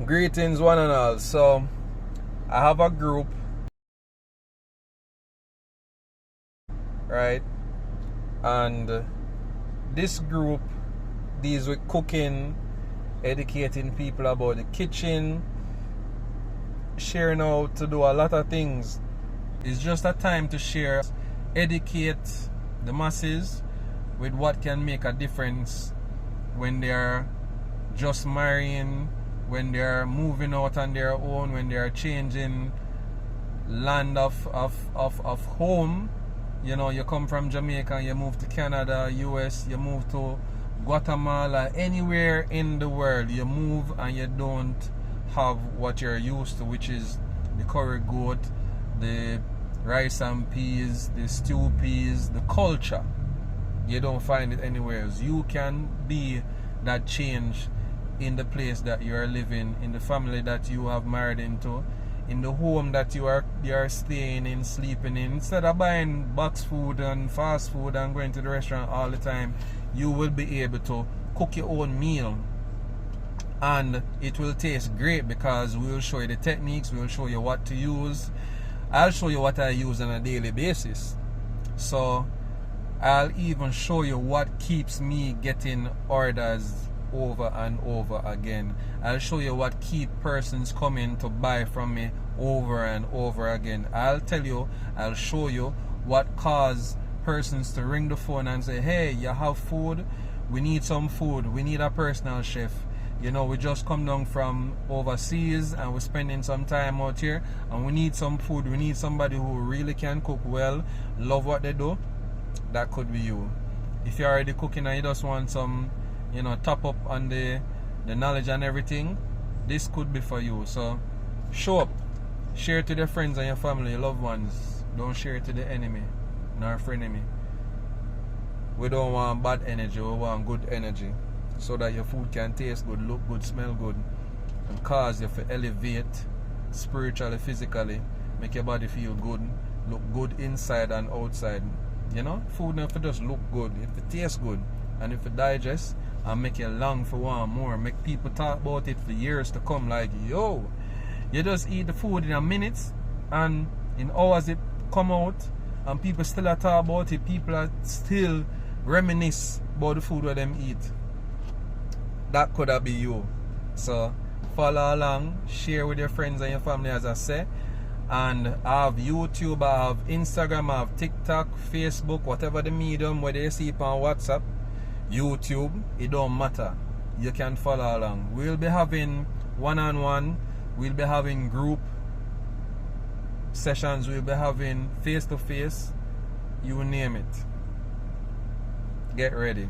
Greetings one and all. So I have a group, right? And this group deals with cooking, educating people about the kitchen, sharing how to do a lot of things. It's just a time to share, educate the masses with what can make a difference when they're just marrying, when they're moving out on their own, when they're changing land of home. You know, you come from Jamaica, you move to Canada, US, you move to Guatemala, anywhere in the world, you move and you don't have what you're used to, which is the curry goat, the rice and peas, the stew peas, the culture. You don't find it anywhere else. You can be that change in the place that you are living, in the family that you have married into, in the home that you are staying in, sleeping in. Instead of buying box food and fast food and going to the restaurant all the time, you will be able to cook your own meal, and it will taste great because we will show you the techniques, we will show you what to use. I'll show you what I use on a daily basis. So I'll even show you what keeps me getting orders over and over again. I'll show you what keep persons coming to buy from me over and over again. I'll show you what cause persons to ring the phone and say, hey, you have food? We need some food. We need a personal chef. You know, we just come down from overseas and we're spending some time out here and we need some food. We need somebody who really can cook well, love what they do. That could be you. If you're already cooking and you just want some, you know, top up on the knowledge and everything, this could be for you. So show up, share it to your friends and your family, your loved ones. Don't share it to the enemy nor frenemy. We don't want bad energy, we want good energy, so that your food can taste good, look good, smell good, and cause you to elevate spiritually, physically, make your body feel good, look good inside and outside. You know, food never just look good, if it tastes good, and if it digests and make you long for one more, make people talk about it for years to come. Like, yo, you just eat the food in a minute and in hours it come out and people still are talk about it. People are still reminisce about the food where them eat. That could have be you. So follow along, share with your friends and your family, as I say. And I have YouTube, I have Instagram, I have TikTok, Facebook, whatever the medium, whether you see it on WhatsApp, YouTube, it don't matter. You can follow along. We'll be having one-on-one, we'll be having group sessions, we'll be having face-to-face, you name it. Get ready.